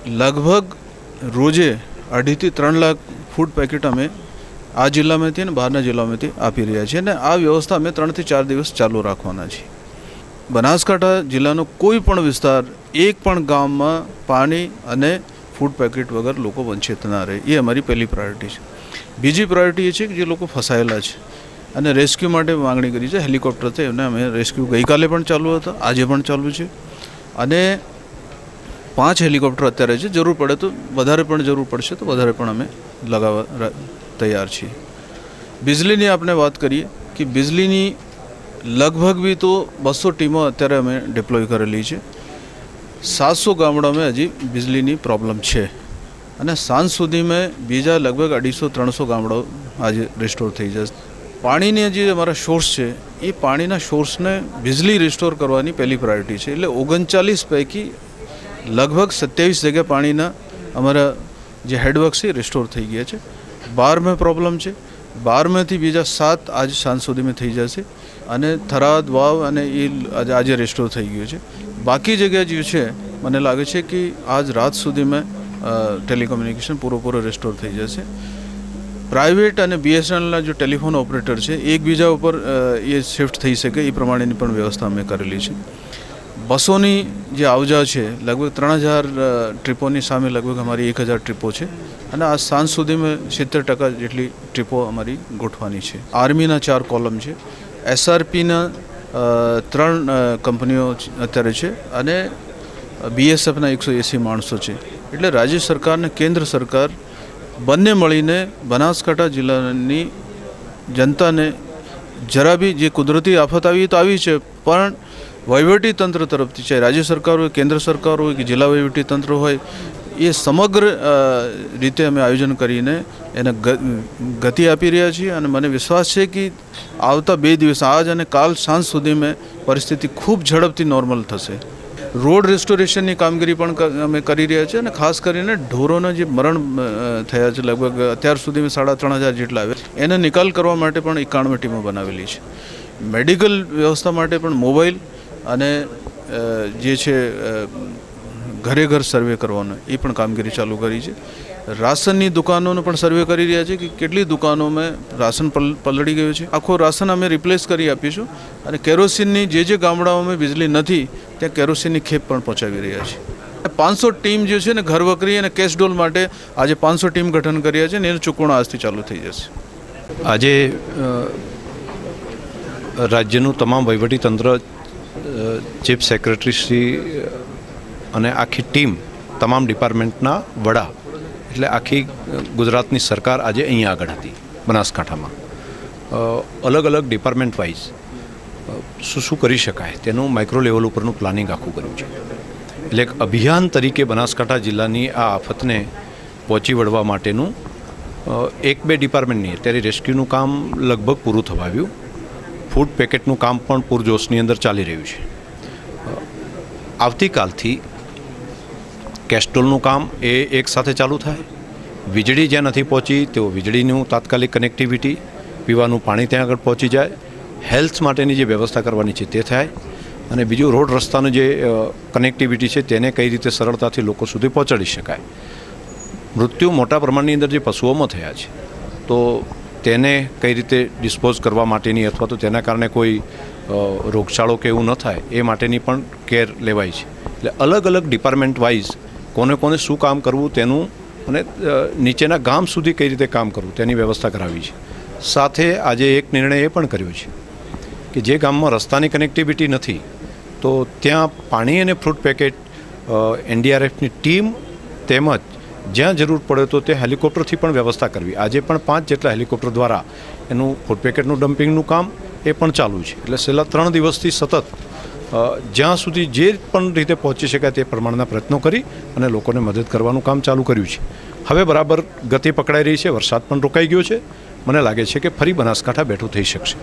लगभग रोजे 2.5 થી 3 લાખ फूड पैकेट अमे आ जिल्ला में थी बहारना जिल्ला में थी आपी रह्या छीए ने आ व्यवस्था अमे 3 થી 4 दिवस चालू राखवाना छे। बनासकांठा जिल्लानो कोई पण विस्तार एक पण गाममां पाणी अने फूड पैकेट वगर लोको वंचित ना रहे, ये अमारी पहली प्रायोरिटी है। बीजी प्रायोरिटी ये है कि जे लोको फसायेला छे अने रेस्क्यू माटे मांगणी करी छे। हेलिकॉप्टरथी एमने अमे रेस्क्यू गई काले पण चालू हता, आजे पण चालू छे अने 5 हेलिकॉप्टर अत्यारे छे। जरूर पड़े तो वधारे पण जरूर पड़शे तो वधारे पण अमे लगावा तैयार छीए। बिजलीनी आपणे वात करीए कि बिजलीनी लगभग भी तो 200 टीमों अत्यारे अमे डिप्लॉय करेली छे। 700 गामड़ा में हजी बिजलीनी प्रॉब्लम है अने सांज सुधी में बीजा लगभग 250-300 गामड़ाओ आज रिस्टोर थी जाए। पानी जे अमरा सोर्स है ये पानीना सोर्स ने बिजली रिस्टोर करवानी पहली प्रायोरिटी है। एटले 39 पैकी लगभग 27 जगह पानीना अमरा जे हेडवर्क से रिस्टोर थी गया है। 12 में प्रॉब्लम है, 12 में थी बीजा 7 आज सांज सुधी में थी जाए अने थराद वाव अने ये आज रिस्टोर थी गयो है। बाकी जगह जो है मने लागे छे कि आज रात सुधी में टेलिकम्युनिकेशन पूरो रिस्टोर थी जाए। प्राइवेट अने BSNL जो टेलिफोन ऑपरेटर है एक बीजा पर ये शिफ्ट थी सके ये प्रमाणेनी पण व्यवस्था अमे करेली छे। बसोनी जे आवजा है लगभग 3000 ट्रीपोनी सामे लगभग अमारी 1000 ट्रीपो है अने आज सांज सुधी में 70% जेटली ट्रीपो अमारी गोठवानी है। आर्मीना 4 कॉलम है, SRP ना 3 कंपनीओ अत्यारे छे अने BSF ना 180 माणसों है। एटले राज्य सरकार ने केंद्र सरकार बंने मळीने बनासकांठा जिल्लानी जनता ने जरा भी जे कुदरती आफत आई तो आई है पण वहीवटी तंत्र तरफथी चाहे राज्य सरकार हो केंद्र सरकार हो कि जिला वहीवटी तंत्र हो ये समग्र रीते अमे आयोजन करीने एने गति आपी रह्या छीए अने मने विश्वास है कि आवता 2 दिवस आज अने काल सांज सुधी में परिस्थिति खूब झड़पथी नॉर्मल थशे। रोड रिस्टोरेशननी कामगीरी पण अमे करी रह्या छीए अने खास करीने ढोरोना जे मरण थया छे लगभग अत्यार सुधी में 3500 जेटला आवे एने निकाल करवा माटे पण 91 टीमो बनावेली छे। मेडिकल व्यवस्था माटे पण मोबाइल अने जे छे घरे घर सर्वे करवानो ये पण कामगीरी चालू करी है। राशननी दुकानों पण सर्वे करी रह्या छे कि केटली दुकानों में राशन पलड़ी गयो छे। आखो राशन अमे रिप्लेस करी आपीशुं अने केरोसिननी जे गामडाओं में बिजली नथी त्यां केरोसिननी खेप पण पहोंचावी रह्या छे। 500 टीम जो छे ने घर वकरी अने केश डोल माटे आज 500 टीम गठन कर्या छे ने एनो चूकवणो आजथी चालू थई जशे। आजे राज्यनुं तमाम वहीवटी तंत्र चीफ सेक्रेटरी श्री अने आखी टीम तमाम डिपार्टमेंटना वड़ा एटले आखी गुजरातनी सरकार आज अहींया आगळ हती। बनासकांठामां अलग अलग डिपार्टमेंट वाइज शुं करी शकाय तेनुं माइक्रो लेवल परनुं प्लानिंग आखुं कर्युं छे। एटले एक अभियान तरीके बनासकांठा जिल्लानी आ आफतने पहोंची वळवा माटेनुं 1-2 डिपार्टमेंटनी अत्यारे रेस्क्यूनुं काम लगभग पूरुं थवा आव्युं। फूड पेकेटनुं काम पण पूरजोशनी अंदर चाली रह्युं छे। आवतीकालथी केस्टोलनुं काम एक साथे चालू थाय। वीजળી ज्यां नथी पहोंची तेओ वीजળીનું तात्कालिक कनेक्टिविटी पीवानुं पाणी त्यां आगळ पहोंची जाय। हेल्थ माटेनी जे व्यवस्था करवानी छे ते थाय अने बीजुं रोड रસ્તાનું જે કનેક્ટિવિટી છે તેને કઈ રીતે સરળતાથી લોકો સુધી પહોંચાડી શકાય। મૃત્યુ મોટા પ્રમાણની અંદર જે પશુઓમાં થયા છે તો તેને કઈ રીતે ડિસ્પોઝ કરવા માટેની અથવા તો તેના કારણે કોઈ રોગચાળો કે એવું ન થાય એ માટેની પણ કેર લેવાય છે। એટલે અલગ અલગ ડિપાર્ટમેન્ટ વાઇઝ કોને કોને શું કામ કરવું તેનું અને નીચેના ગામ સુધી કઈ રીતે કામ કરવું તેની વ્યવસ્થા કરાવી છે। સાથે આજે એક નિર્ણય એ પણ કર્યો છે કે જે ગામમાં રસ્તાની કનેક્ટિવિટી નથી તો ત્યાં પાણી અને ફ્રૂટ પેકેટ NDRFની ટીમ તેમજ જ્યાં જરૂર પડે તો તે હેલિકોપ્ટરથી પણ વ્યવસ્થા કરવી। આજે પણ 5 જેટલા હેલિકોપ્ટર દ્વારા એનું ફૂડ પેકેટનું ડમ્પિંગનું કામ એ પણ ચાલુ છે। એટલે છેલ્લા 3 દિવસથી સતત જ્યાં સુધી જે પણ રીતે પહોંચી શકાય તે પ્રમાણના પ્રયત્નો કરી અને લોકોને મદદ કરવાનું કામ ચાલુ કર્યું છે। હવે બરાબર ગતિ પકડાઈ રહી છે, વરસાદ પણ રોકાઈ ગયો છે। મને લાગે છે કે ફરી બનાસકાંઠા બેઠું થઈ શકશે।